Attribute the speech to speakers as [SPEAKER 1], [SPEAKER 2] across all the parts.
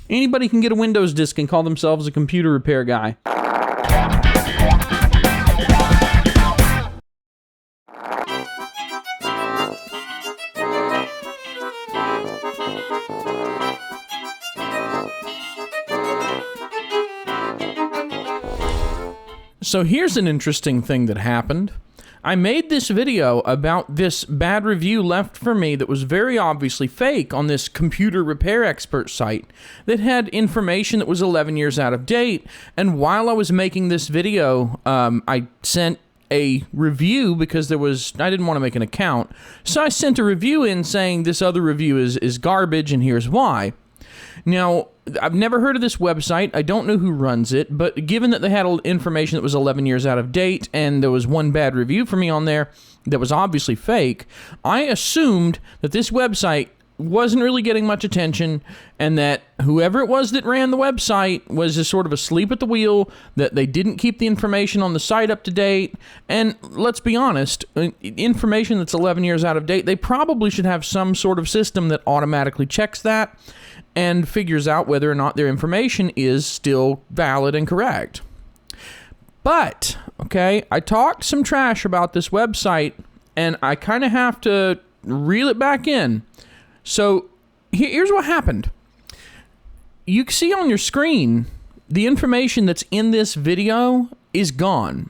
[SPEAKER 1] Anybody can get a Windows disk and call themselves a computer repair guy. So here's an interesting thing that happened. I made this video about this bad review left for me that was very obviously fake on this computer repair expert site that had information that was 11 years out of date. And while I was making this video, I sent a review because I didn't want to make an account. So I sent a review in saying this other review is garbage and here's why. Now, I've never heard of this website. I don't know who runs it, but given that they had information that was 11 years out of date and there was one bad review for me on there that was obviously fake, I assumed that this website wasn't really getting much attention and that whoever it was that ran the website was just sort of asleep at the wheel, that they didn't keep the information on the site up to date. And let's be honest, information that's 11 years out of date, they probably should have some sort of system that automatically checks that and figures out whether or not their information is still valid and correct. But, okay, I talked some trash about this website, and I kind of have to reel it back in. So, here's what happened. You can see on your screen, the information that's in this video is gone.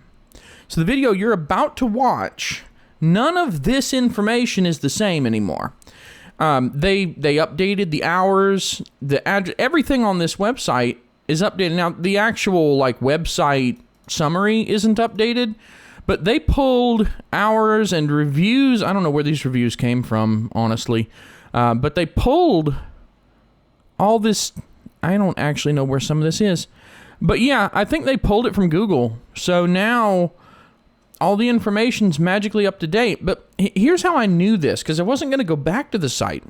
[SPEAKER 1] So the video you're about to watch, none of this information is the same anymore. They updated the hours, everything on this website is updated. Now, the actual website summary isn't updated, but they pulled hours and reviews. I don't know where these reviews came from, honestly, but they pulled all this. I don't actually know where some of this is, but yeah, I think they pulled it from Google. So now all the information's magically up to date. But here's how I knew this, because I wasn't going to go back to the site.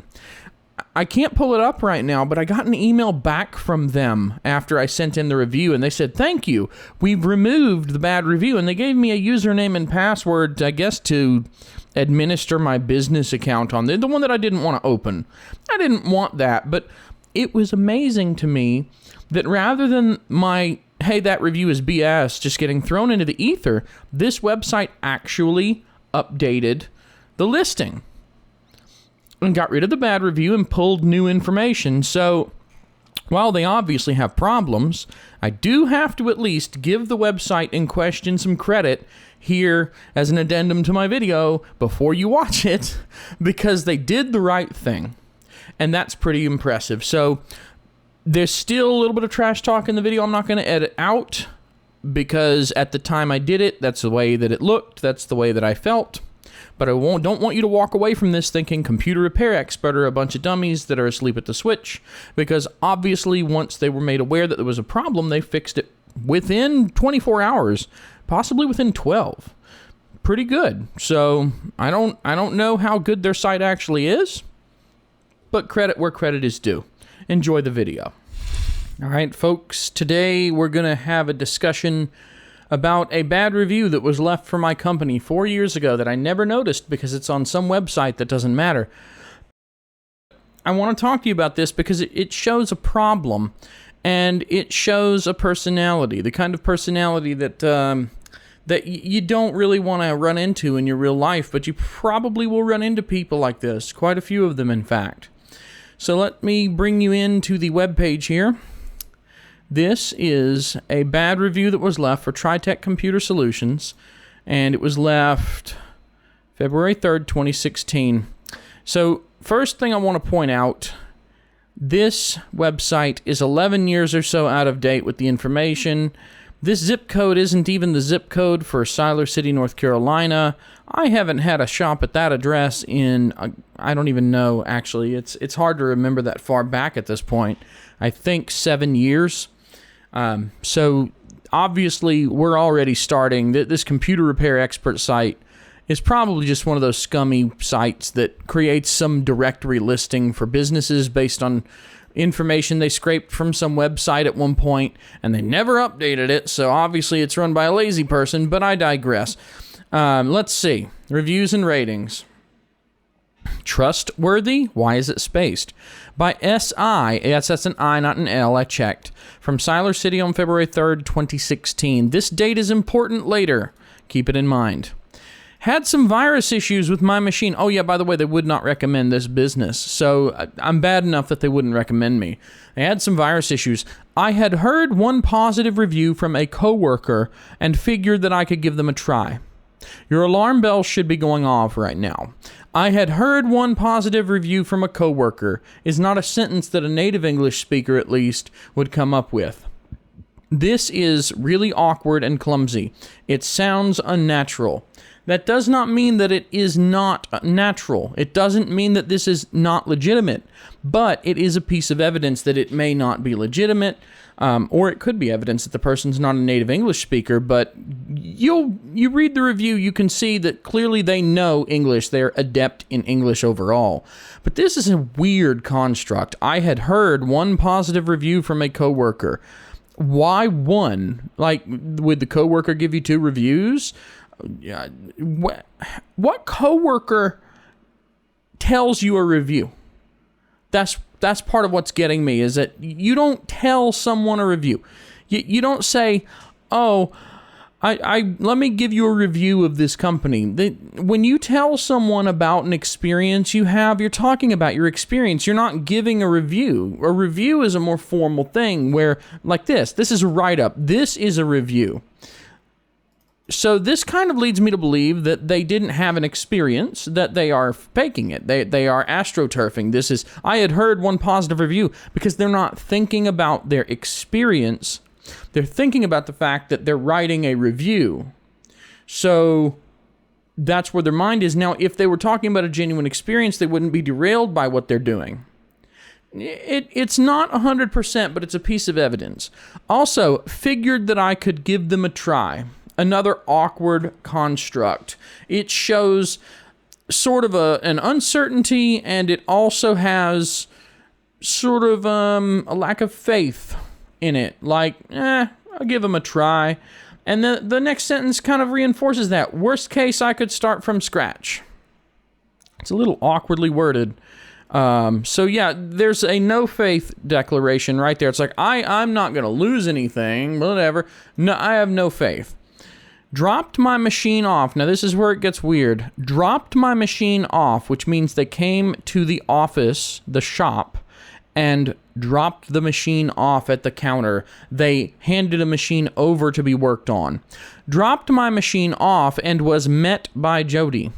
[SPEAKER 1] I can't pull it up right now, but I got an email back from them after I sent in the review, and they said, thank you, we've removed the bad review, and they gave me a username and password, I guess, to administer my business account on the one that I didn't want to open. I didn't want that, but it was amazing to me that rather than my hey, that review is BS, just getting thrown into the ether, this website actually updated the listing and got rid of the bad review and pulled new information. So while they obviously have problems, I do have to at least give the website in question some credit here as an addendum to my video before you watch it, because they did the right thing. And that's pretty impressive. So there's still a little bit of trash talk in the video I'm not going to edit out, because at the time I did it, that's the way that it looked, that's the way that I felt. But I don't want you to walk away from this thinking computer repair expert are a bunch of dummies that are asleep at the switch, because obviously once they were made aware that there was a problem, they fixed it within 24 hours, possibly within 12. Pretty good. So I don't know how good their site actually is, but credit where credit is due. Enjoy the video. All right, folks, today we're going to have a discussion about a bad review that was left for my company 4 years ago that I never noticed because it's on some website that doesn't matter. I want to talk to you about this because it shows a problem, and it shows a personality, the kind of personality that that you don't really want to run into in your real life, but you probably will run into people like this, quite a few of them, in fact. So let me bring you into the webpage here. This is a bad review that was left for TriTech Computer Solutions, and it was left February 3rd, 2016. So first thing I want to point out, this website is 11 years or so out of date with the information. This zip code isn't even the zip code for Siler City, North Carolina. I haven't had a shop at that address in, I don't even know, actually. It's hard to remember that far back at this point. I think 7 years. So obviously we're already starting. This computer repair expert site is probably just one of those scummy sites that creates some directory listing for businesses based on information they scraped from some website at one point, and they never updated it, so obviously it's run by a lazy person, but I digress. Let's see. Reviews and ratings. Trustworthy? Why is it spaced? By S.I. Yes, that's an I, not an L. I checked. From Siler City on February 3rd, 2016. This date is important later. Keep it in mind. Had some virus issues with my machine. Oh, yeah, by the way, they would not recommend this business. So I'm bad enough that they wouldn't recommend me. They had some virus issues. I had heard one positive review from a coworker and figured that I could give them a try. Your alarm bell should be going off right now. I had heard one positive review from a coworker is not a sentence that a native English speaker, at least, would come up with. This is really awkward and clumsy. It sounds unnatural. That does not mean that it is not natural. It doesn't mean that this is not legitimate, but it is a piece of evidence that it may not be legitimate, or it could be evidence that the person's not a native English speaker, but you read the review, you can see that clearly they know English. They're adept in English overall. But this is a weird construct. I had heard one positive review from a coworker. Why one? Like, would the coworker give you 2 reviews? What coworker tells you a review? That's part of what's getting me, is that you don't tell someone a review. You don't say, oh, let me give you a review of this company. When you tell someone about an experience you have, you're talking about your experience. You're not giving a review. A review is a more formal thing where, like this is a write-up. This is a review. So this kind of leads me to believe that they didn't have an experience, that they are faking it. They are astroturfing. I had heard one positive review because they're not thinking about their experience. They're thinking about the fact that they're writing a review. So that's where their mind is. Now, if they were talking about a genuine experience, they wouldn't be derailed by what they're doing. It's not 100%, but it's a piece of evidence. Also, figured that I could give them a try. Another awkward construct. It shows sort of an uncertainty, and it also has sort of a lack of faith in it. Like, I'll give them a try. And the next sentence kind of reinforces that. Worst case, I could start from scratch. It's a little awkwardly worded. So yeah, there's a no faith declaration right there. It's like, I'm not going to lose anything, whatever. No, I have no faith. Dropped my machine off. Now, this is where it gets weird. Dropped my machine off, which means they came to the office, the shop, and dropped the machine off at the counter. They handed a machine over to be worked on. Dropped my machine off and was met by Jody.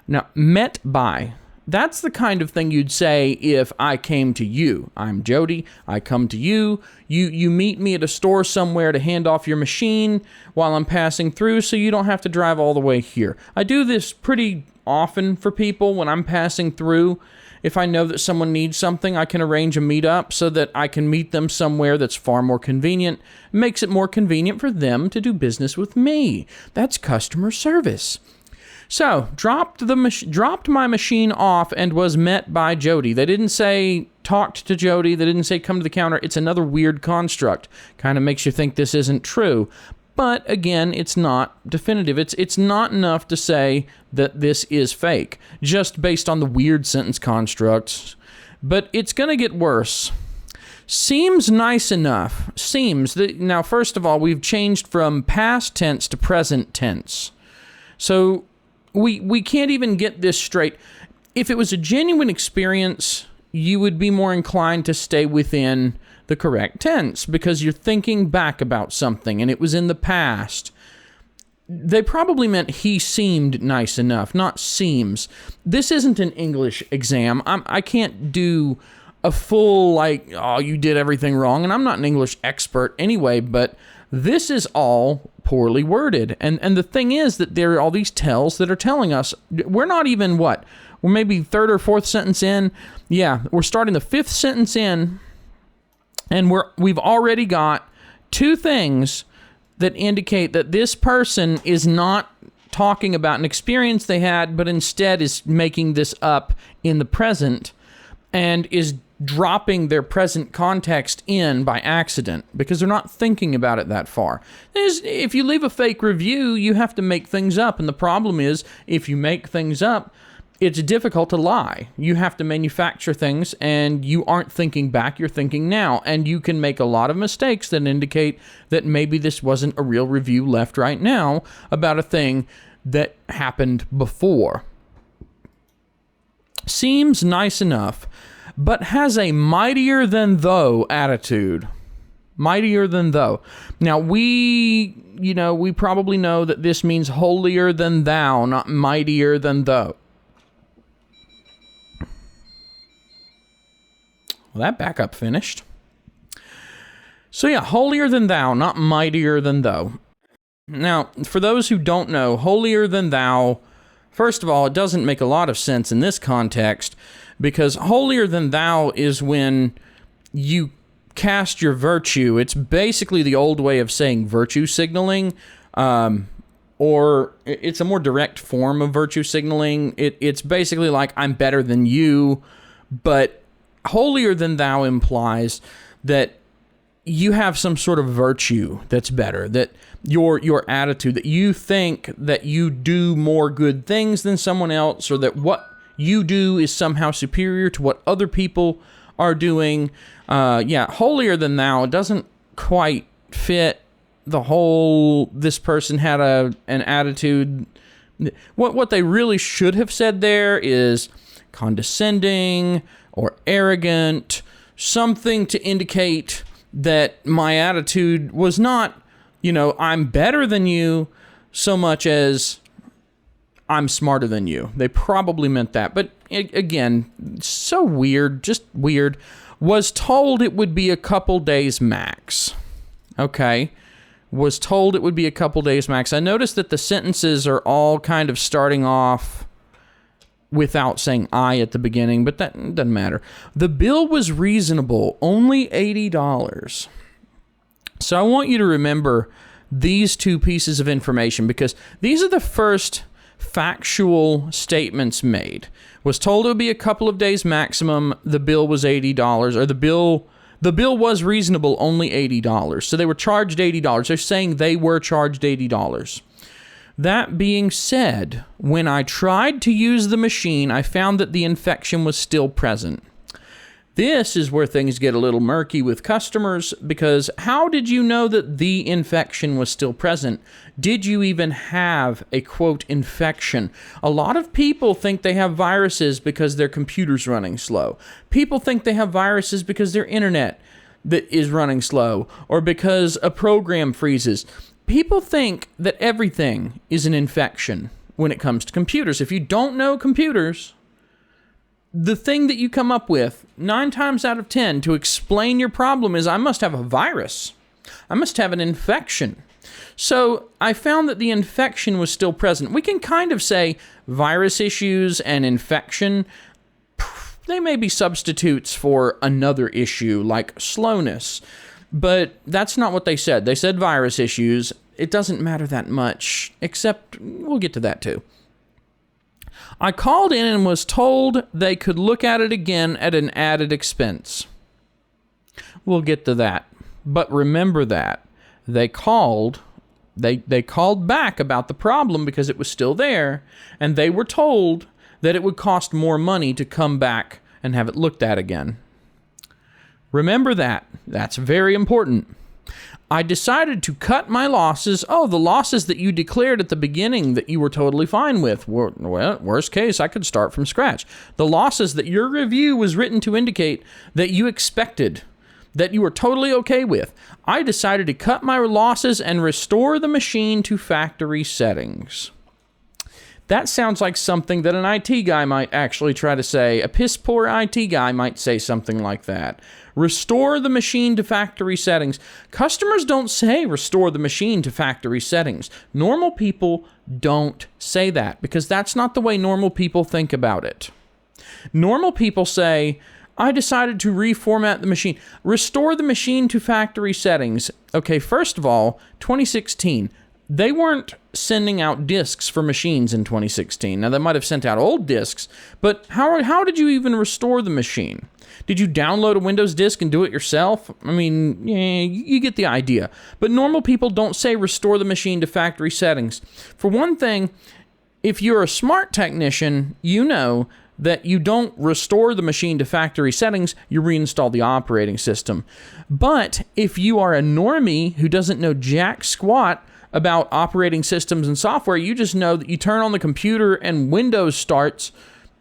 [SPEAKER 1] Now, met by. That's the kind of thing you'd say if I came to you. I'm Jody. I come to you. You meet me at a store somewhere to hand off your machine while I'm passing through, so you don't have to drive all the way here. I do this pretty often for people when I'm passing through. If I know that someone needs something, I can arrange a meetup so that I can meet them somewhere that's far more convenient. It makes it more convenient for them to do business with me. That's customer service. So, dropped my machine off and was met by Jody. They didn't say talked to Jody. They didn't say come to the counter. It's another weird construct. Kind of makes you think this isn't true. But again, it's not definitive. It's not enough to say that this is fake, just based on the weird sentence constructs. But it's going to get worse. Seems nice enough. Now, first of all, we've changed from past tense to present tense. So we can't even get this straight. If it was a genuine experience, you would be more inclined to stay within the correct tense because you're thinking back about something and it was in the past. They probably meant he seemed nice enough, not seems. This isn't an English exam. I can't do a full, you did everything wrong, and I'm not an English expert anyway, but this is all poorly worded. And the thing is that there are all these tells that are telling us, we're not even we're maybe third or fourth sentence in. Yeah, we're starting the fifth sentence in, and we've already got 2 things that indicate that this person is not talking about an experience they had, but instead is making this up in the present and is dropping their present context in by accident because they're not thinking about it that far. If you leave a fake review, you have to make things up. And the problem is, if you make things up, it's difficult to lie. You have to manufacture things, and you aren't thinking back, you're thinking now. And you can make a lot of mistakes that indicate that maybe this wasn't a real review left right now about a thing that happened before. Seems nice enough, but has a mightier than thou attitude. Mightier than thou. Now, we probably know that this means holier than thou, not mightier than thou. Well, that backup finished. So yeah, holier than thou, not mightier than thou. Now, for those who don't know, holier than thou, first of all, it doesn't make a lot of sense in this context, because holier than thou is when you cast your virtue. It's basically the old way of saying virtue signaling, or it's a more direct form of virtue signaling. It's basically like, I'm better than you, but holier than thou implies that you have some sort of virtue that's better, that your attitude, that you think that you do more good things than someone else, or that what you do is somehow superior to what other people are doing. Holier than thou doesn't quite fit the whole, this person had an attitude. What they really should have said there is condescending or arrogant, something to indicate that my attitude was not, I'm better than you so much as I'm smarter than you. They probably meant that. But again, so weird, just weird. Was told it would be a couple days max. Okay. Was told it would be a couple days max. I noticed that the sentences are all kind of starting off without saying I at the beginning, but that doesn't matter. The bill was reasonable, only $80. So I want you to remember these two pieces of information, because these are the first factual statements made. Was told it would be a couple of days maximum. The bill was $80, or the bill was reasonable, only $80. So they were charged $80. They're saying they were charged $80. That being said, when I tried to use the machine, I found that the infection was still present. This is where things get a little murky with customers, because how did you know that the infection was still present? Did you even have a, quote, infection? A lot of people think they have viruses because their computer's running slow. People think they have viruses because their internet that is running slow, or because a program freezes. People think that everything is an infection when it comes to computers. If you don't know computers, the thing that you come up with 9 times out of 10 to explain your problem is, I must have a virus. I must have an infection. So I found that the infection was still present. We can kind of say virus issues and infection, they may be substitutes for another issue like slowness. But that's not what they said. They said virus issues. It doesn't matter that much, except we'll get to that too. I called in and was told they could look at it again at an added expense. We'll get to that. But remember that. They called back about the problem because it was still there, and they were told that it would cost more money to come back and have it looked at again. Remember that. That's very important. I decided to cut my losses. Oh, the losses that you declared at the beginning that you were totally fine with. Well, worst case, I could start from scratch. The losses that your review was written to indicate that you expected, that you were totally okay with. I decided to cut my losses and restore the machine to factory settings. That sounds like something that an IT guy might actually try to say. A piss-poor IT guy might say something like that. Restore the machine to factory settings. Customers don't say restore the machine to factory settings. Normal people don't say that, because that's not the way normal people think about it. Normal people say, I decided to reformat the machine. Restore the machine to factory settings. Okay, first of all, 2016. They weren't sending out disks for machines in 2016. Now, they might have sent out old disks, but how did you even restore the machine? Did you download a Windows disk and do it yourself? I mean, yeah, you get the idea. But normal people don't say restore the machine to factory settings. For one thing, if you're a smart technician, you know that you don't restore the machine to factory settings, you reinstall the operating system. But if you are a normie who doesn't know jack squat about operating systems and software, you just know that you turn on the computer and Windows starts.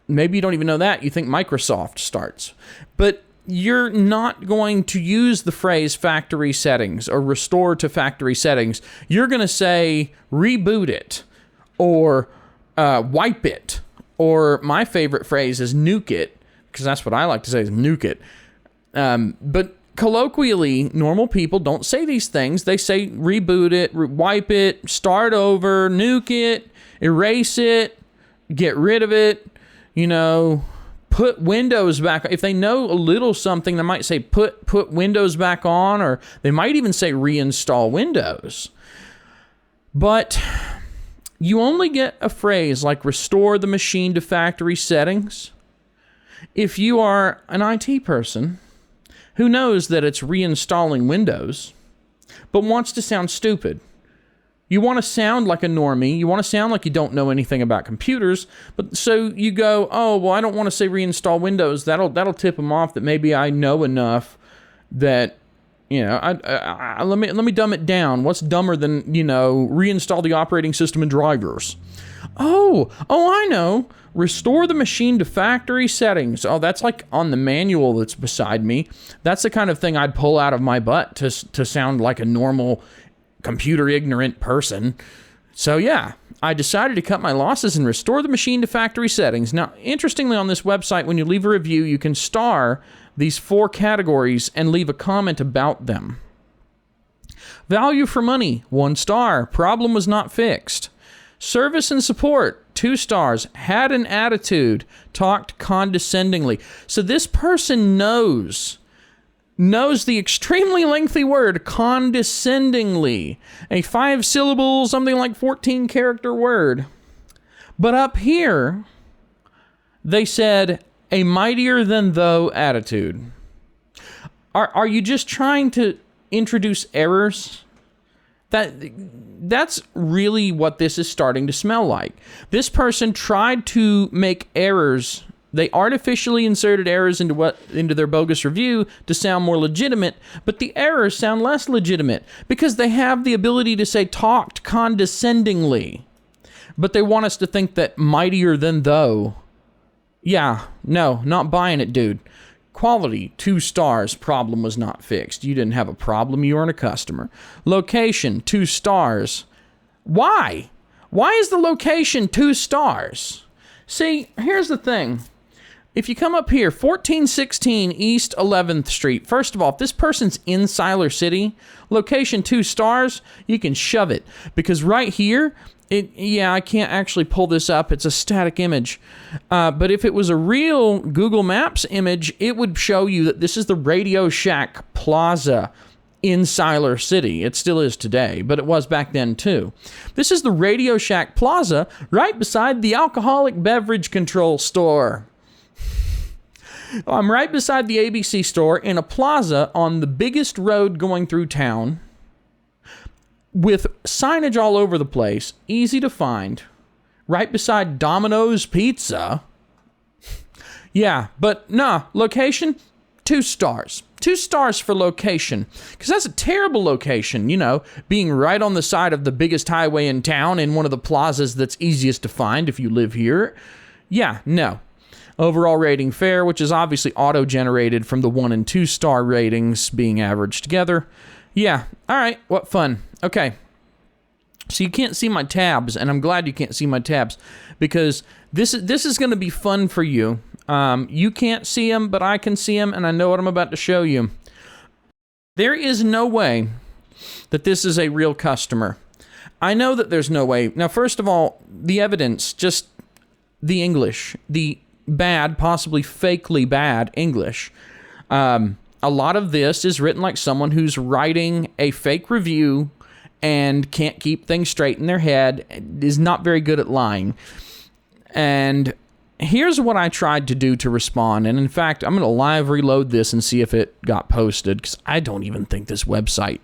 [SPEAKER 1] Maybe you don't even know that. You think Microsoft starts. But you're not going to use the phrase factory settings or restore to factory settings. You're going to say reboot it or wipe it. Or my favorite phrase is nuke it, because that's what I like to say is nuke it. But colloquially, normal people don't say these things. They say reboot it, wipe it, start over, nuke it, erase it, get rid of it, put Windows back. If they know a little something, they might say put Windows back on, or they might even say reinstall Windows. But you only get a phrase like restore the machine to factory settings if you are an IT person who knows that it's reinstalling Windows, but wants to sound stupid. You want to sound like a normie. You want to sound like you don't know anything about computers. But so you go, oh, well, I don't want to say reinstall Windows. That'll tip them off that maybe I know enough that, let me dumb it down. What's dumber than, reinstall the operating system and drivers? Oh, I know. Restore the machine to factory settings. Oh, that's like on the manual that's beside me. That's the kind of thing I'd pull out of my butt to sound like a normal computer ignorant person. So yeah, I decided to cut my losses and restore the machine to factory settings. Now, interestingly, on this website, when you leave a review, you can star these 4 categories and leave a comment about them. Value for money, 1 star. Problem was not fixed. Service and support, 2 stars. Had an attitude, talked condescendingly. So this person knows the extremely lengthy word condescendingly, a 5-syllable, something like 14-character word. But up here, they said a mightier than thou attitude. Are you just trying to introduce errors? That's really what this is starting to smell like. This person tried to make errors. They artificially inserted errors into their bogus review to sound more legitimate, but the errors sound less legitimate because they have the ability to say talked condescendingly, but they want us to think that mightier than thou. Yeah, no, not buying it, dude. Quality, 2 stars. Problem was not fixed. You didn't have a problem. You weren't a customer. Location, 2 stars. Why? Why is the location 2 stars? See, here's the thing. If you come up here, 1416 East 11th Street. First of all, if this person's in Siler City, location 2 stars, you can shove it. Because right here, I can't actually pull this up. It's a static image. But if it was a real Google Maps image, it would show you that this is the Radio Shack Plaza in Siler City. It still is today, but it was back then too. This is the Radio Shack Plaza right beside the alcoholic beverage control store. I'm right beside the ABC store in a plaza on the biggest road going through town with signage all over the place, easy to find, right beside Domino's Pizza. Yeah, but nah, location, 2 stars. 2 stars for location, because that's a terrible location, being right on the side of the biggest highway in town in one of the plazas that's easiest to find if you live here. Yeah, no. Overall rating fair, which is obviously auto-generated from the 1 and 2 star ratings being averaged together. Yeah, all right, what fun. Okay, so you can't see my tabs, and I'm glad you can't see my tabs, because this is going to be fun for you. You can't see them, but I can see them, and I know what I'm about to show you. There is no way that this is a real customer. I know that there's no way. Now, first of all, the evidence, just the English, the bad, possibly fakely bad English. A lot of this is written like someone who's writing a fake review and can't keep things straight in their head, is not very good at lying. And here's what I tried to do to respond. And in fact, I'm going to live reload this and see if it got posted, because I don't even think this website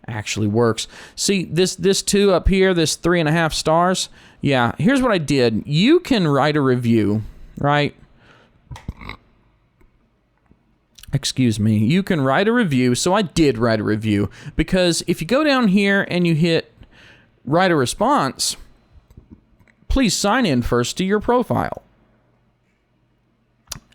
[SPEAKER 1] actually works. See, this 2 up here, this 3.5 stars, yeah, here's what I did. You can write a review, right? Excuse me. You can write a review, so I did write a review, because if you go down here and you hit write a response, please sign in first to your profile.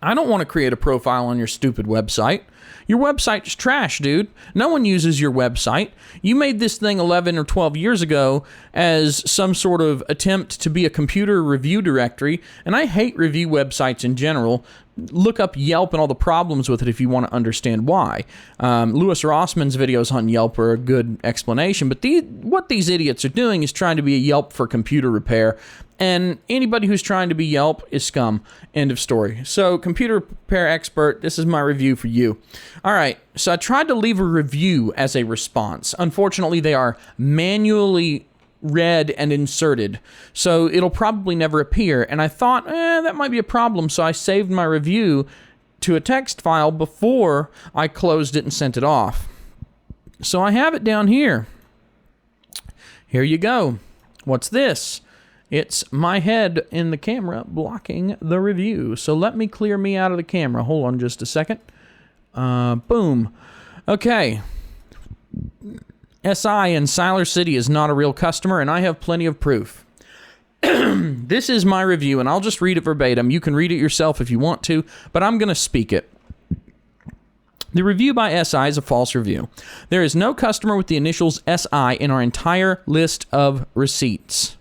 [SPEAKER 1] I don't want to create a profile on your stupid website. Your website's trash, dude. No one uses your website. You made this thing 11 or 12 years ago as some sort of attempt to be a computer review directory, and I hate review websites in general. Look up Yelp and all the problems with it if you want to understand why. Louis Rossman's videos on Yelp are a good explanation, but what these idiots are doing is trying to be a Yelp for computer repair, and anybody who's trying to be Yelp is scum. End of story. So, computer repair expert, this is my review for you. All right, so I tried to leave a review as a response. Unfortunately, they are manually read and inserted, so it'll probably never appear, and I thought, that might be a problem, so I saved my review to a text file before I closed it and sent it off. So I have it down here. Here you go. What's this? It's my head in the camera blocking the review, so let me clear me out of the camera. Hold on just a second. Boom. Okay. SI in Siler City is not a real customer, and I have plenty of proof. This is my review, and I'll just read it verbatim. You can read it yourself if you want to, but I'm going to speak it. The review by SI is a false review. There is no customer with the initials SI in our entire list of receipts.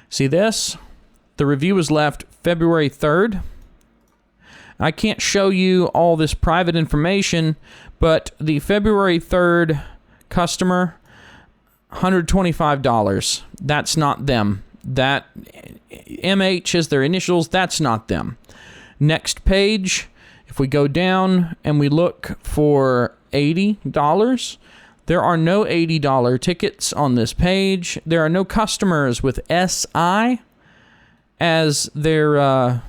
[SPEAKER 1] See this? The review was left February 3rd. I can't show you all this private information, but the February 3rd customer, $125. That's not them. That MH is their initials. That's not them. Next page, if we go down and we look for $80, there are no $80 tickets on this page. There are no customers with SI as their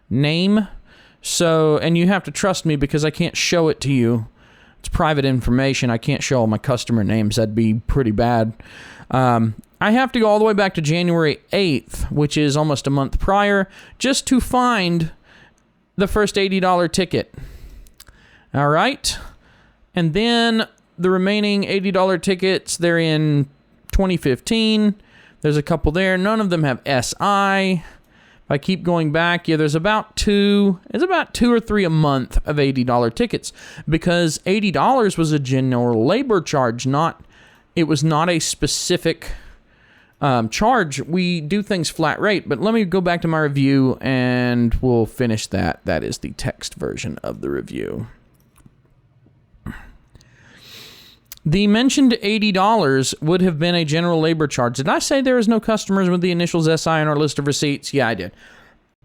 [SPEAKER 1] name. So, and you have to trust me because I can't show it to you. It's private information. I can't show all my customer names. That'd be pretty bad. I have to go all the way back to January 8th, which is almost a month prior, just to find the first $80 ticket. All right. And then the remaining $80 tickets, they're in 2015. There's a couple there. None of them have SI. If I keep going back, yeah, there's about two or three a month of $80 tickets, because $80 was a general labor charge, it was not a specific charge. We do things flat rate, but let me go back to my review and we'll finish that. That is the text version of the review. The mentioned $80 would have been a general labor charge. Did I say there is no customers with the initials SI on our list of receipts? Yeah, I did.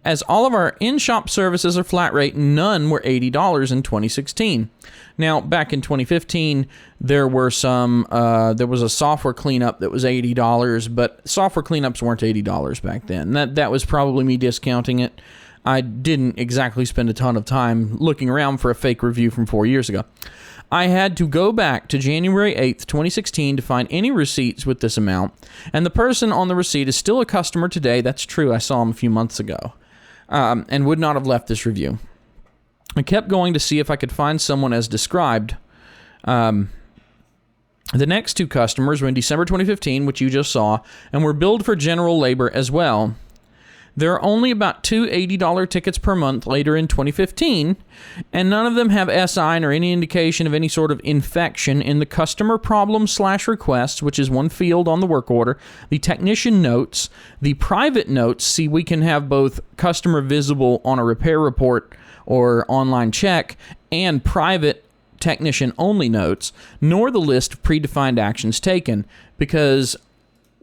[SPEAKER 1] As all of our in-shop services are flat rate, none were $80 in 2016. Now, back in 2015, there was a software cleanup that was $80, but software cleanups weren't $80 back then. That was probably me discounting it. I didn't exactly spend a ton of time looking around for a fake review from 4 years ago. I had to go back to January 8th, 2016 to find any receipts with this amount, and the person on the receipt is still a customer today. That's true. I saw him a few months ago, and would not have left this review. I kept going to see if I could find someone as described. The next two customers were in December 2015, which you just saw, and were billed for general labor as well. There are only about two $80 tickets per month later in 2015, and none of them have SI or any indication of any sort of infection in the customer problem/requests, which is one field on the work order, the technician notes, the private notes. See, we can have both customer visible on a repair report or online check and private technician only notes, nor the list of predefined actions taken, because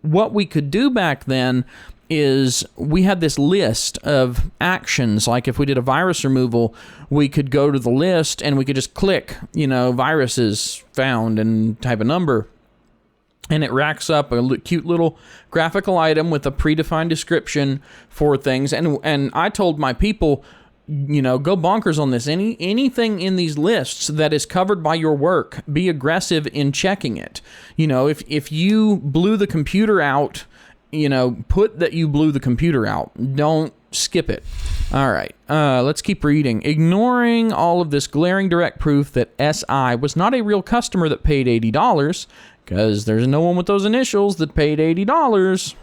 [SPEAKER 1] what we could do back then is we had this list of actions. Like if we did a virus removal, we could go to the list and we could just click, viruses found and type a number. And it racks up a cute little graphical item with a predefined description for things. And I told my people, go bonkers on this. Anything in these lists that is covered by your work, be aggressive in checking it. If you blew the computer out, put that you blew the computer out. Don't skip it. All right, let's keep reading. Ignoring all of this glaring direct proof that SI was not a real customer that paid $80, because there's no one with those initials that paid $80.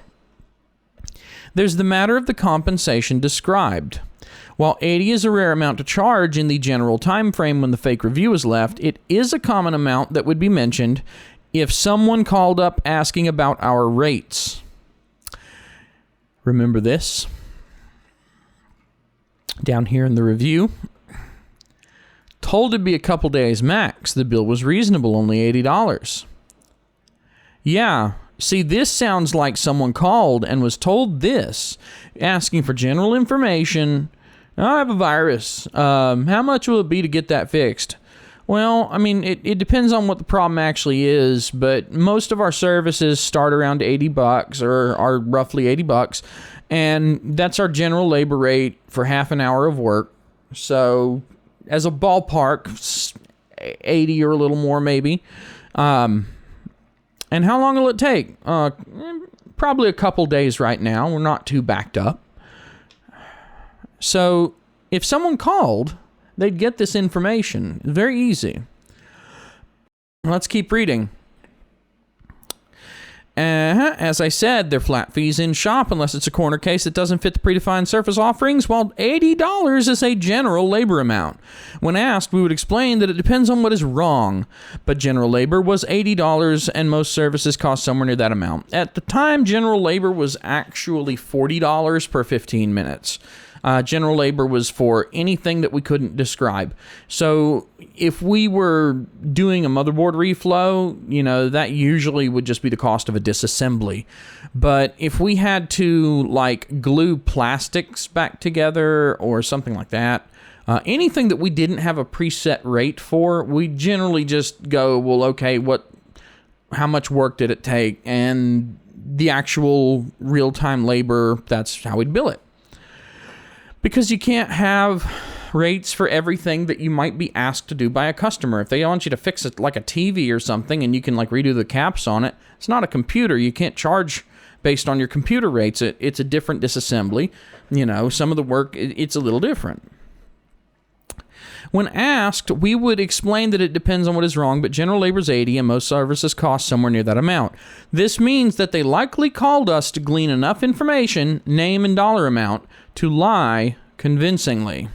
[SPEAKER 1] There's the matter of the compensation described. While $80 is a rare amount to charge in the general time frame when the fake review is left, it is a common amount that would be mentioned if someone called up asking about our rates. Remember this? Down here in the review, told to be a couple days max. The bill was reasonable, only $80. Yeah, see, this sounds like someone called and was told this, asking for general information. I have a virus. How much will it be to get that fixed? Well, I mean, it depends on what the problem actually is, but most of our services start around $80 or are roughly $80, and that's our general labor rate for half an hour of work. So, as a ballpark, 80 or a little more maybe. And how long will it take? Probably a couple days right now. We're not too backed up. So, if someone called, they'd get this information. Very easy. Let's keep reading. As I said, they're flat fees in shop unless it's a corner case that doesn't fit the predefined surface offerings, while $80 is a general labor amount. When asked, we would explain that it depends on what is wrong, but general labor was $80 and most services cost somewhere near that amount. At the time, general labor was actually $40 per 15 minutes. General labor was for anything that we couldn't describe. So if we were doing a motherboard reflow, that usually would just be the cost of a disassembly. But if we had to glue plastics back together or something like that, anything that we didn't have a preset rate for, we generally just go, well, okay, how much work did it take? And the actual real-time labor, that's how we'd bill it. Because you can't have rates for everything that you might be asked to do by a customer. If they want you to fix it like a TV or something and you can redo the caps on it, it's not a computer. You can't charge based on your computer rates. It's a different disassembly. Some of the work, it's a little different. When asked, we would explain that it depends on what is wrong, but general labor is $80 and most services cost somewhere near that amount. This means that they likely called us to glean enough information, name and dollar amount, to lie convincingly.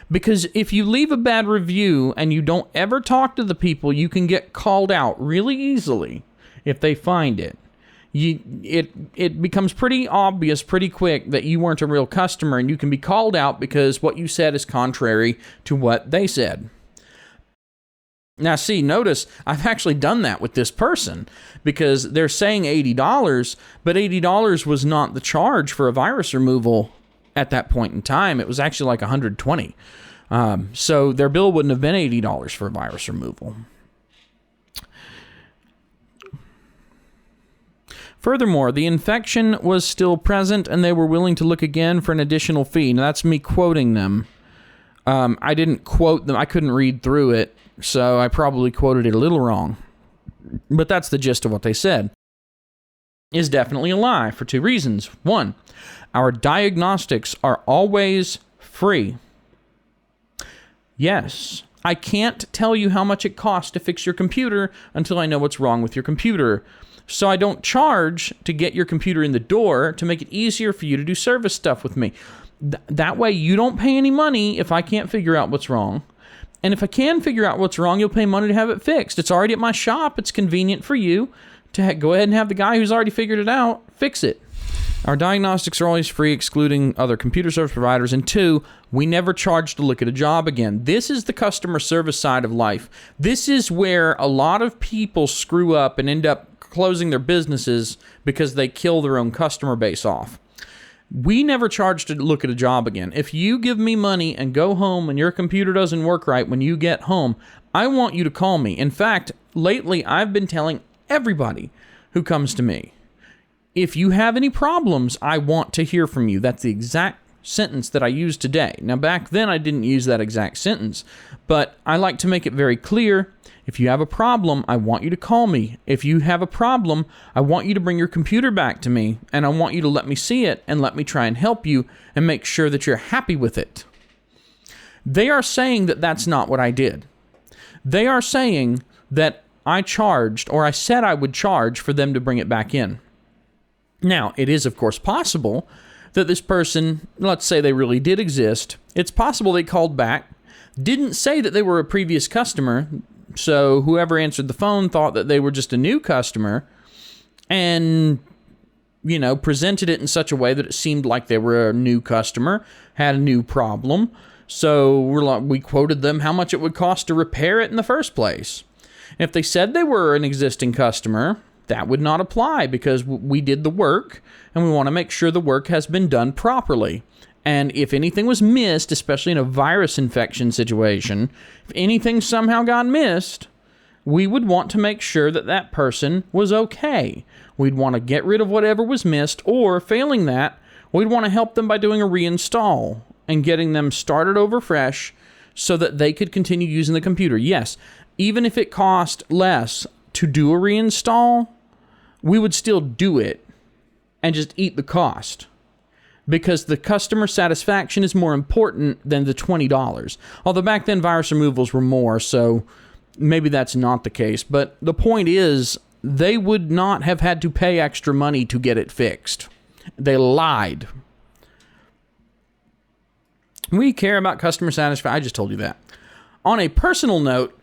[SPEAKER 1] Because if you leave a bad review and you don't ever talk to the people, you can get called out really easily if they find it. It becomes pretty obvious pretty quick that you weren't a real customer, and you can be called out because what you said is contrary to what they said. Now see, notice I've actually done that with this person because they're saying $80, but $80 was not the charge for a virus removal at that point in time. It was actually $120. So their bill wouldn't have been $80 for a virus removal. Furthermore, the infection was still present and they were willing to look again for an additional fee. Now, that's me quoting them. I didn't quote them. I couldn't read through it, so I probably quoted it a little wrong. But that's the gist of what they said. Is definitely a lie for two reasons. One, our diagnostics are always free. Yes, I can't tell you how much it costs to fix your computer until I know what's wrong with your computer. So I don't charge to get your computer in the door to make it easier for you to do service stuff with me. That way you don't pay any money if I can't figure out what's wrong. And if I can figure out what's wrong, you'll pay money to have it fixed. It's already at my shop. It's convenient for you to go ahead and have the guy who's already figured it out fix it. Our diagnostics are always free, excluding other computer service providers. And two, we never charge to look at a job again. This is the customer service side of life. This is where a lot of people screw up and end up closing their businesses because they kill their own customer base off. We never charge to look at a job again. If you give me money and go home and your computer doesn't work right when you get home, I want you to call me. In fact, lately I've been telling everybody who comes to me, if you have any problems, I want to hear from you. That's the exact sentence that I use today. Now, back then, I didn't use that exact sentence, but I like to make it very clear. If you have a problem, I want you to call me. If you have a problem, I want you to bring your computer back to me, and I want you to let me see it and let me try and help you and make sure that you're happy with it. They are saying that that's not what I did. They are saying that I charged, or I said I would charge for them to bring it back in. Now, it is, of course, possible that this person, let's say they really did exist, it's possible they called back, didn't say that they were a previous customer, so whoever answered the phone thought that they were just a new customer, and, presented it in such a way that it seemed like they were a new customer, had a new problem, so we quoted them how much it would cost to repair it in the first place. If they said they were an existing customer, that would not apply because we did the work and we want to make sure the work has been done properly. And if anything was missed, especially in a virus infection situation, if anything somehow got missed, we would want to make sure that that person was okay. We'd want to get rid of whatever was missed, or failing that, we'd want to help them by doing a reinstall and getting them started over fresh so that they could continue using the computer. Yes, even if it cost less to do a reinstall, we would still do it and just eat the cost because the customer satisfaction is more important than the $20. Although back then virus removals were more, so maybe that's not the case. But the point is, they would not have had to pay extra money to get it fixed. They lied. We care about customer satisfaction. I just told you that. On a personal note,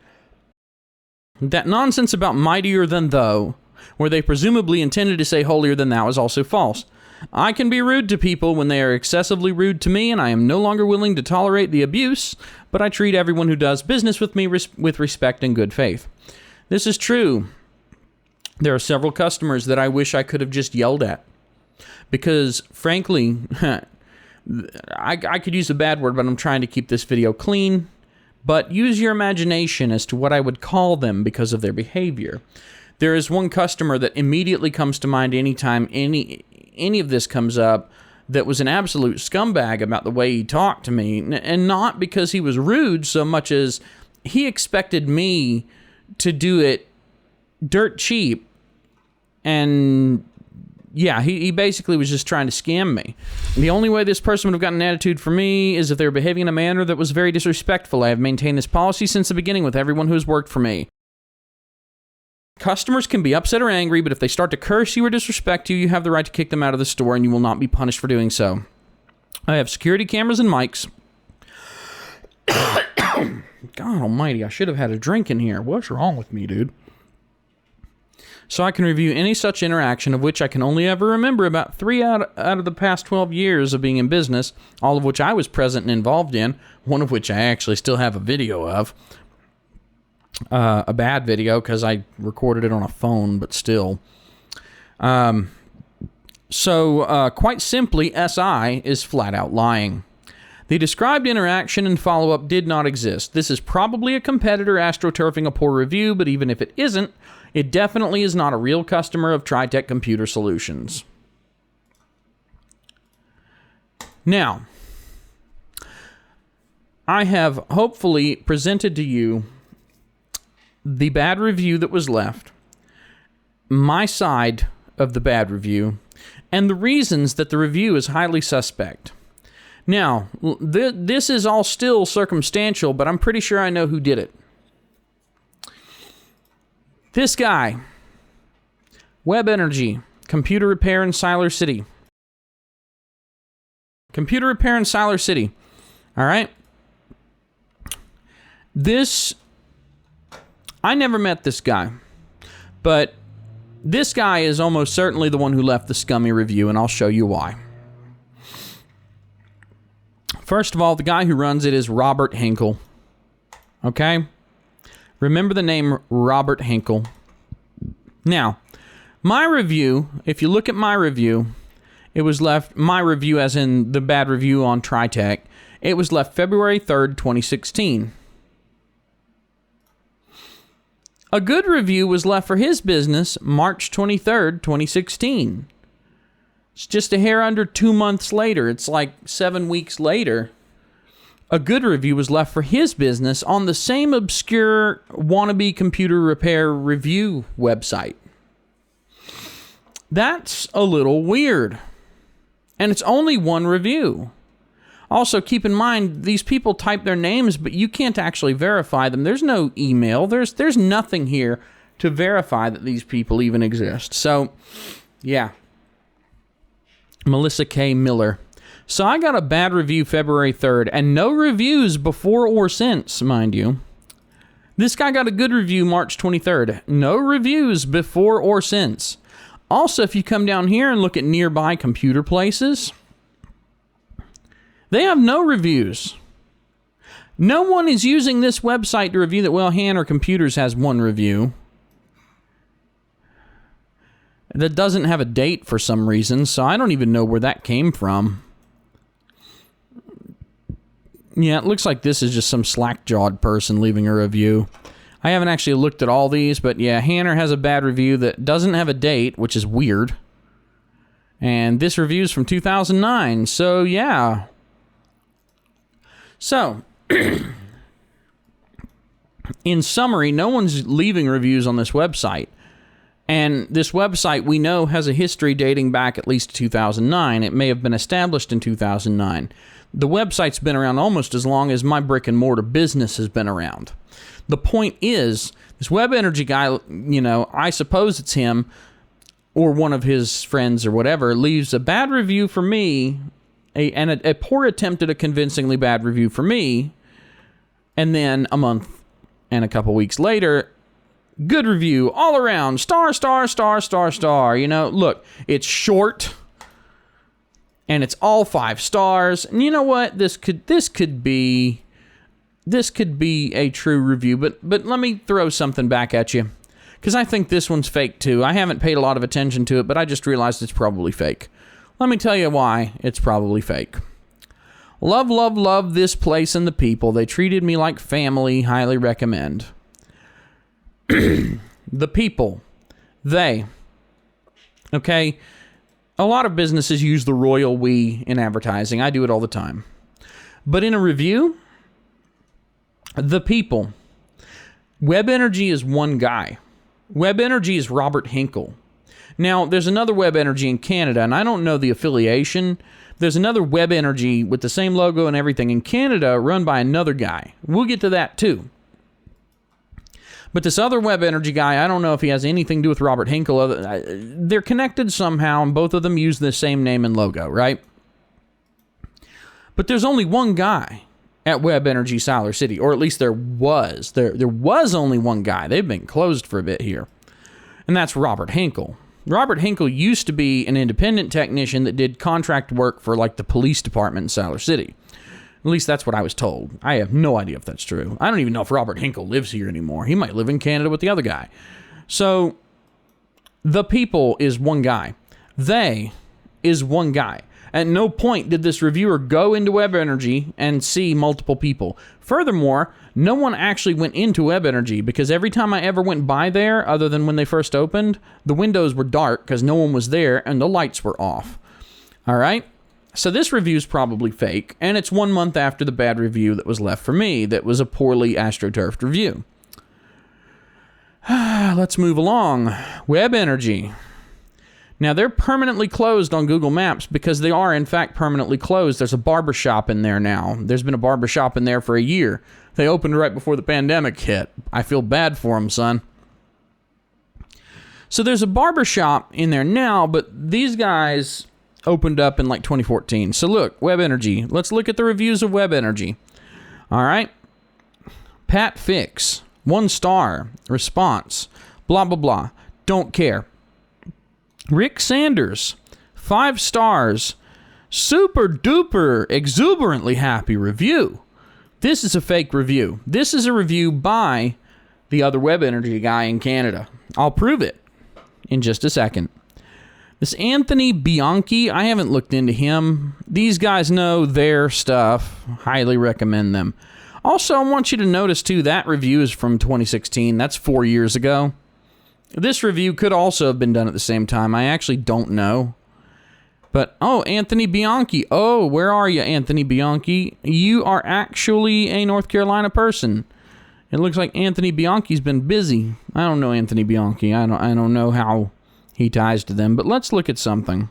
[SPEAKER 1] that nonsense about mightier than thou, where they presumably intended to say holier than thou, is also false. I can be rude to people when they are excessively rude to me, and I am no longer willing to tolerate the abuse, but I treat everyone who does business with me with respect and good faith. This is true. There are several customers that I wish I could have just yelled at, because frankly, I could use a bad word, but I'm trying to keep this video clean. But use your imagination as to what I would call them because of their behavior. There is one customer that immediately comes to mind anytime any of this comes up that was an absolute scumbag about the way he talked to me. And not because he was rude so much as he expected me to do it dirt cheap. And yeah, he basically was just trying to scam me. The only way this person would have gotten an attitude for me is if they were behaving in a manner that was very disrespectful. I have maintained this policy since the beginning with everyone who has worked for me. Customers can be upset or angry, but if they start to curse you or disrespect you, you have the right to kick them out of the store and you will not be punished for doing so. I have security cameras and mics. God almighty, I should have had a drink in here. What's wrong with me, dude? So I can review any such interaction, of which I can only ever remember about 3 out of the past 12 years of being in business, all of which I was present and involved in, one of which I actually still have a video of. A bad video, because I recorded it on a phone, but still. So quite simply, SI is flat out lying. The described interaction and follow-up did not exist. This is probably a competitor astroturfing a poor review, but even if it isn't, it definitely is not a real customer of TriTech Computer Solutions. Now, I have hopefully presented to you the bad review that was left, my side of the bad review, and the reasons that the review is highly suspect. Now, this is all still circumstantial, but I'm pretty sure I know who did it. This guy, WebEnergy, computer repair in Siler City. Computer repair in Siler City. All right? I never met this guy, but this guy is almost certainly the one who left the scummy review, and I'll show you why. First of all, the guy who runs it is Robert Hinkle. Okay? Remember the name Robert Hinkle. Now, my review, if you look at my review, it was left, my review as in the bad review on TriTech, it was left February 3rd, 2016. A good review was left for his business March 23rd, 2016. It's just a hair under 2 months later. It's like 7 weeks later. A good review was left for his business on the same obscure wannabe computer repair review website. That's a little weird. And it's only one review. Also, keep in mind, these people type their names, but you can't actually verify them. There's no email. There's nothing here to verify that these people even exist. So, yeah. Melissa K. Miller. So I got a bad review February 3rd, and no reviews before or since, mind you. This guy got a good review March 23rd. No reviews before or since. Also, if you come down here and look at nearby computer places, they have no reviews. No one is using this website to review that, well, Hanner Computers has one review that doesn't have a date for some reason, so I don't even know where that came from. Yeah, it looks like this is just some slack-jawed person leaving a review. I haven't actually looked at all these, but yeah, Hanner has a bad review that doesn't have a date, which is weird. And this review's from 2009, so yeah. So, in summary, no one's leaving reviews on this website. And this website, we know, has a history dating back at least 2009. It may have been established in 2009. The website's been around almost as long as my brick-and-mortar business has been around. The point is, this Webenergy guy, you know, I suppose it's him or one of his friends or whatever, leaves a bad review for me, a poor attempt at a convincingly bad review for me, and then a month and a couple weeks later, good review all around, star, star, star, star, star. You know, look, it's short, and it's all 5 stars. And you know what? This could be a true review. But let me throw something back at you, because I think this one's fake too. I haven't paid a lot of attention to it, but I just realized it's probably fake. Let me tell you why it's probably fake. Love, love, love this place and the people. They treated me like family. Highly recommend. The people. They. Okay? A lot of businesses use the royal we in advertising. I do it all the time. But in a review, the people. Webenergy is one guy. Webenergy is Robert Hinkle. Now, there's another Webenergy in Canada, and I don't know the affiliation. There's another Webenergy with the same logo and everything in Canada run by another guy. We'll get to that too. But this other Webenergy guy, I don't know if he has anything to do with Robert Hinkle. They're connected somehow, and both of them use the same name and logo, right? But there's only one guy at Webenergy Siler City, or at least there was. There was only one guy. They've been closed for a bit here. And that's Robert Hinkle. Robert Hinkle used to be an independent technician that did contract work for like the police department in Siler City. At least that's what I was told. I have no idea if that's true. I don't even know if Robert Hinkle lives here anymore. He might live in Canada with the other guy. So, the people is one guy. They is one guy. At no point did this reviewer go into Webenergy and see multiple people. Furthermore, no one actually went into Webenergy, because every time I ever went by there, other than when they first opened, the windows were dark because no one was there and the lights were off. All right? So this review is probably fake, and it's 1 month after the bad review that was left for me that was a poorly Astroturfed review. Let's move along. Webenergy. Now, they're permanently closed on Google Maps because they are, in fact, permanently closed. There's a barbershop in there now. There's been a barbershop in there for a year. They opened right before the pandemic hit. I feel bad for them, son. So there's a barbershop in there now, but these guys opened up in like 2014. So look, Webenergy. Let's look at the reviews of Webenergy. All right. Pat Fix. 1 star. Response. Blah, blah, blah. Don't care. Rick Sanders. 5 stars. Super duper exuberantly happy review. This is a fake review. This is a review by the other Webenergy guy in Canada. I'll prove it in just a second. This Anthony Bianchi, I haven't looked into him. These guys know their stuff. Highly recommend them. Also, I want you to notice, too, that review is from 2016. That's 4 years ago. This review could also have been done at the same time. I actually don't know. But, oh, Anthony Bianchi. Oh, where are you, Anthony Bianchi? You are actually a North Carolina person. It looks like Anthony Bianchi's been busy. I don't know Anthony Bianchi. I don't know how he ties to them. But let's look at something.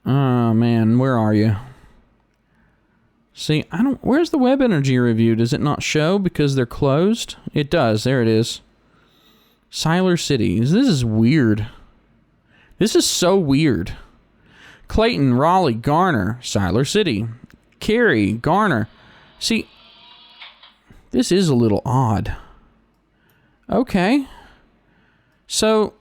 [SPEAKER 1] Oh, man, where are you? See, where's the Webenergy review? Does it not show because they're closed? It does. There it is. Siler City. This is weird. This is so weird. Clayton, Raleigh, Garner, Siler City. Cary, Garner. See, this is a little odd. Okay. So,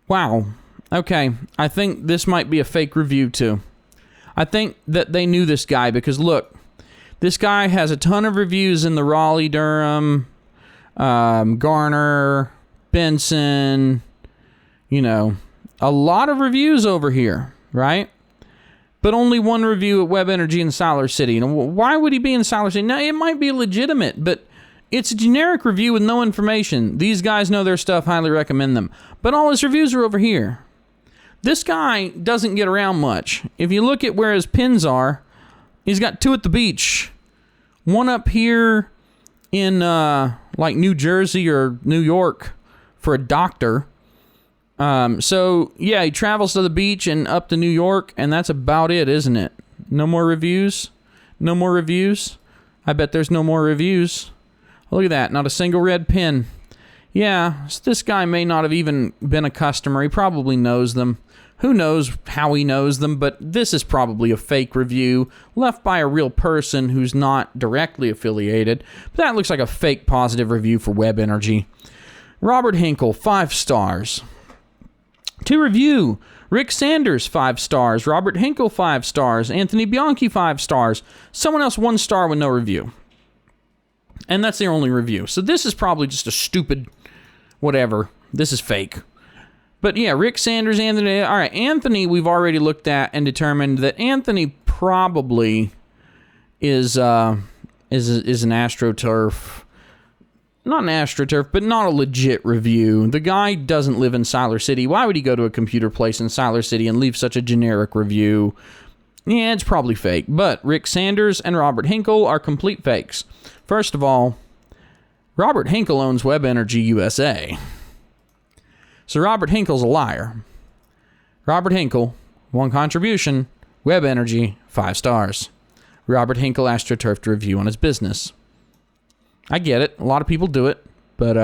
[SPEAKER 1] wow. Okay, I think this might be a fake review too. I think that they knew this guy because look, this guy has a ton of reviews in the Raleigh, Durham, Garner, Benson, you know, a lot of reviews over here, right? But only one review at Webenergy in Siler City. And why would he be in Siler City? Now, it might be legitimate, but it's a generic review with no information. These guys know their stuff, highly recommend them. But all his reviews are over here. This guy doesn't get around much. If you look at where his pins are, he's got 2 at the beach. One up here in like New Jersey or New York for a doctor. So, yeah, he travels to the beach and up to New York, and that's about it, isn't it? No more reviews? No more reviews? I bet there's no more reviews. Look at that, not a single red pin. Yeah, this guy may not have even been a customer. He probably knows them. Who knows how he knows them, but this is probably a fake review left by a real person who's not directly affiliated. But that looks like a fake positive review for Webenergy. Robert Hinkle, 5 stars. To review, Rick Sanders, 5 stars. Robert Hinkle, 5 stars. Anthony Bianchi, 5 stars. Someone else, 1 star with no review. And that's their only review. So this is probably just a stupid whatever. This is fake. But yeah, Rick Sanders, Anthony. All right, Anthony we've already looked at and determined that Anthony probably is an AstroTurf. Not an AstroTurf, but not a legit review. The guy doesn't live in Siler City. Why would he go to a computer place in Siler City and leave such a generic review? Yeah, it's probably fake. But Rick Sanders and Robert Hinkle are complete fakes. First of all, Robert Hinkle owns Webenergy USA. So Robert Hinkle's a liar. Robert Hinkle, 1 contribution, Webenergy, 5 stars. Robert Hinkle AstroTurfed review on his business. I get it. A lot of people do it. But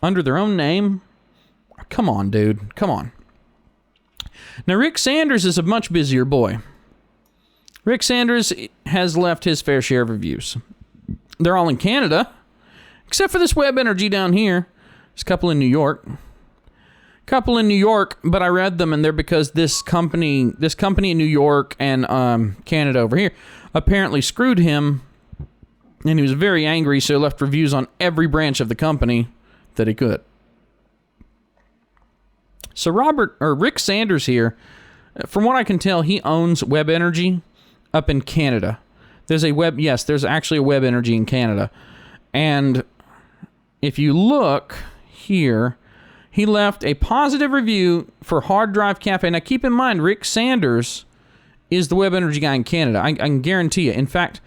[SPEAKER 1] under their own name, come on, dude. Come on. Now, Rick Sanders is a much busier boy. Rick Sanders has left his fair share of reviews. They're all in Canada, except for this Webenergy down here. There's a couple in New York. But I read them, and they're because this company in New York and Canada over here apparently screwed him, and he was very angry, so he left reviews on every branch of the company that he could. So Rick Sanders here, from what I can tell, he owns Webenergy up in Canada. There's actually a Webenergy in Canada. And if you look here, he left a positive review for Hard Drive Cafe. Now, keep in mind, Rick Sanders is the Webenergy guy in Canada. I can guarantee you. In fact,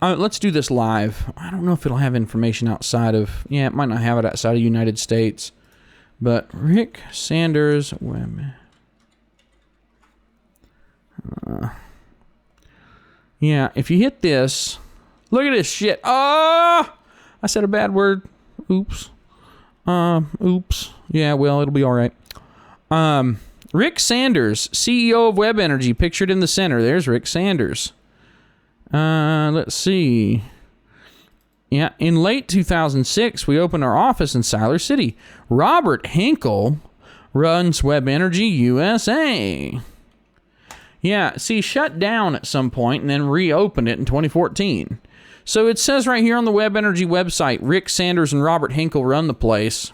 [SPEAKER 1] let's do this live. I don't know if it'll have information outside of... Yeah, it might not have it outside of the United States. But Rick Sanders... yeah, if you hit this... Look at this shit. Oh! I said a bad word. Oops. Oops. Yeah, well, it'll be all right. Rick Sanders, CEO of Webenergy, pictured in the center. There's Rick Sanders. Let's see. Yeah, in late 2006, we opened our office in Siler City. Robert Hinkle runs Webenergy USA. Yeah, see, shut down at some point and then reopened it in 2014. So it says right here on the Webenergy website, Rick Sanders and Robert Hinkle run the place.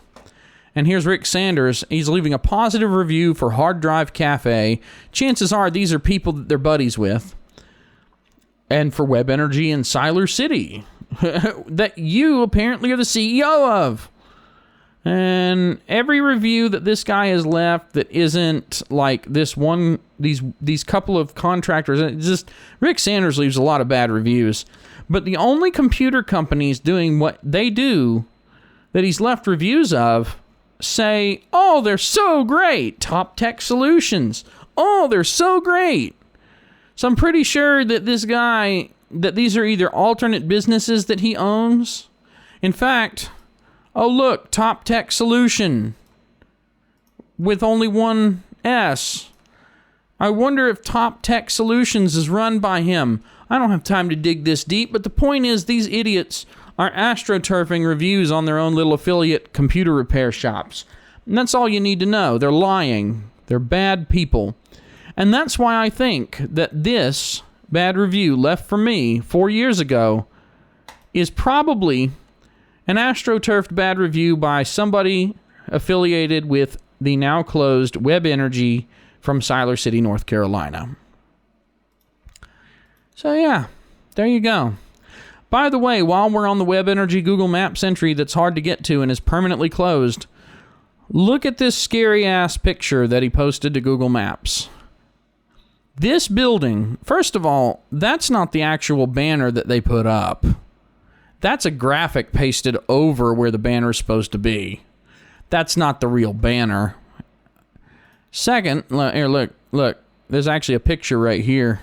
[SPEAKER 1] And here's Rick Sanders. He's leaving a positive review for Hard Drive Cafe. Chances are these are people that they're buddies with. And for Webenergy in Siler City. That you apparently are the CEO of. And every review that this guy has left that isn't like this one, these couple of contractors, it's just Rick Sanders leaves a lot of bad reviews. But the only computer companies doing what they do that he's left reviews of say, oh, they're so great. Top Tech Solutions. Oh, they're so great. So I'm pretty sure that this guy, that these are either alternate businesses that he owns. In fact, oh, look, Top Tech Solution with only one S. I wonder if Top Tech Solutions is run by him. I don't have time to dig this deep, but the point is these idiots are astroturfing reviews on their own little affiliate computer repair shops. And that's all you need to know. They're lying. They're bad people. And that's why I think that this bad review left for me 4 years ago is probably an Astroturfed bad review by somebody affiliated with the now closed WebEnergy from Siler City, North Carolina. So yeah, there you go. By the way, while we're on the WebEnergy Google Maps entry that's hard to get to and is permanently closed, look at this scary-ass picture that he posted to Google Maps. This building, first of all, that's not the actual banner that they put up. That's a graphic pasted over where the banner is supposed to be. That's not the real banner. Second, here, look. There's actually a picture right here.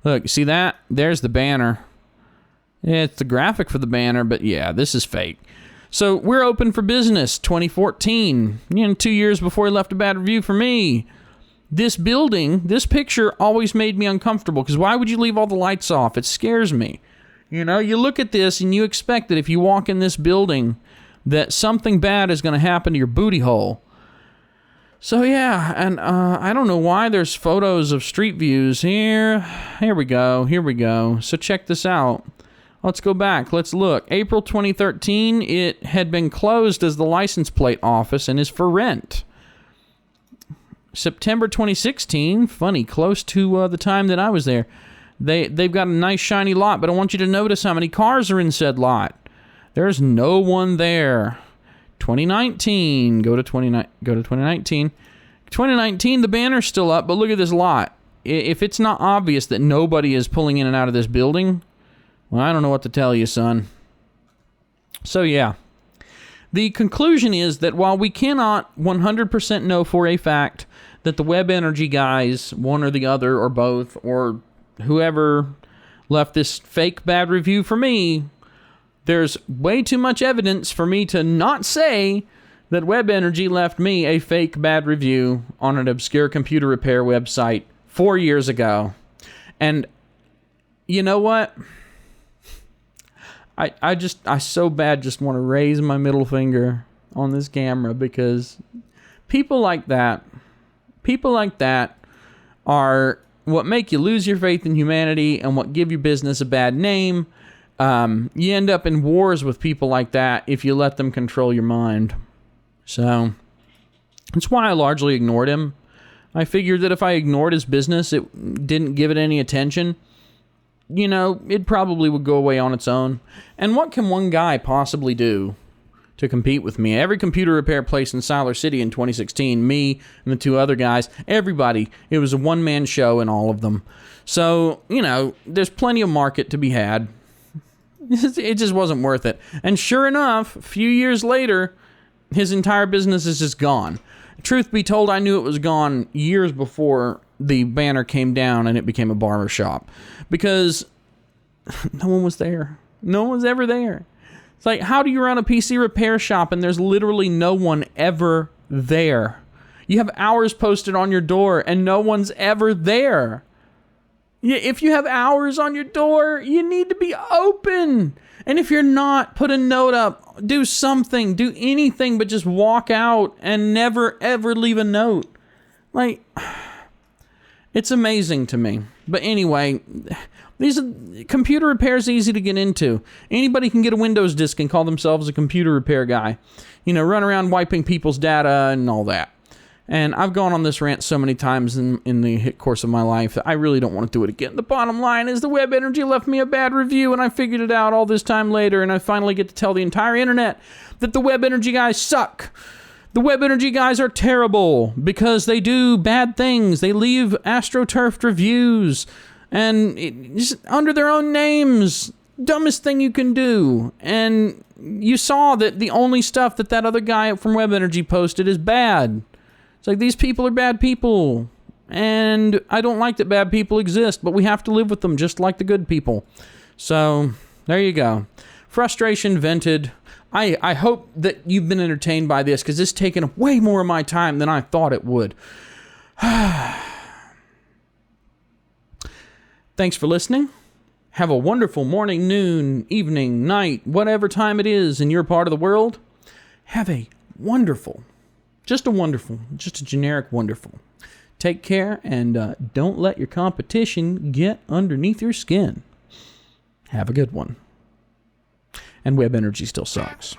[SPEAKER 1] Look, see that? There's the banner. Yeah, it's the graphic for the banner, but yeah, this is fake. So we're open for business, 2014. 2 years before he left a bad review for me. This building, this picture always made me uncomfortable, because why would you leave all the lights off? It scares me. You look at this and you expect that if you walk in this building that something bad is going to happen to your booty hole. So yeah, and I don't know why there's photos of street views here. Here we go. So check this out. Let's go back. Let's look. April 2013, it had been closed as the license plate office and is for rent. September 2016, funny, close to the time that I was there. They've got a nice shiny lot, but I want you to notice how many cars are in said lot. There's no one there. 2019, go to 2019. 2019, the banner's still up, but look at this lot. If it's not obvious that nobody is pulling in and out of this building, well, I don't know what to tell you, son. So yeah, the conclusion is that while we cannot 100% know for a fact that the WebEnergy guys, one or the other or both, or whoever left this fake bad review for me, there's way too much evidence for me to not say that WebEnergy left me a fake bad review on an obscure computer repair website 4 years ago. And you know what? I so bad just want to raise my middle finger on this camera, because people like that are what make you lose your faith in humanity and what give your business a bad name. You end up in wars with people like that if you let them control your mind. So that's why I largely ignored him. I figured that if I ignored his business, it didn't give it any attention, it probably would go away on its own. And what can one guy possibly do to compete with me? Every computer repair place in Siler City in 2016, me and the two other guys, everybody, it was a one-man show in all of them. So, there's plenty of market to be had. It just wasn't worth it. And sure enough, a few years later, his entire business is just gone. Truth be told, I knew it was gone years before the banner came down and it became a barber shop, because no one was there. No one was ever there. It's like, how do you run a PC repair shop and there's literally no one ever there? You have hours posted on your door and no one's ever there. If you have hours on your door, you need to be open. And if you're not, put a note up. Do something. Do anything but just walk out and never, ever leave a note. Like, it's amazing to me. But anyway, computer repair is easy to get into. Anybody can get a Windows disk and call themselves a computer repair guy. Run around wiping people's data and all that. And I've gone on this rant so many times in the course of my life that I really don't want to do it again. The bottom line is the Webenergy left me a bad review, and I figured it out all this time later, and I finally get to tell the entire internet that the Webenergy guys suck. The Webenergy guys are terrible because they do bad things. They leave Astroturfed reviews and just under their own names. Dumbest thing you can do. And you saw that the only stuff that other guy from Webenergy posted is bad. It's like, these people are bad people. And I don't like that bad people exist, but we have to live with them just like the good people. So, there you go. Frustration vented. I hope that you've been entertained by this, because it's taken way more of my time than I thought it would. Thanks for listening. Have a wonderful morning, noon, evening, night, whatever time it is in your part of the world. Have a wonderful, just a generic wonderful. Take care, and don't let your competition get underneath your skin. Have a good one. And Webenergy still sucks.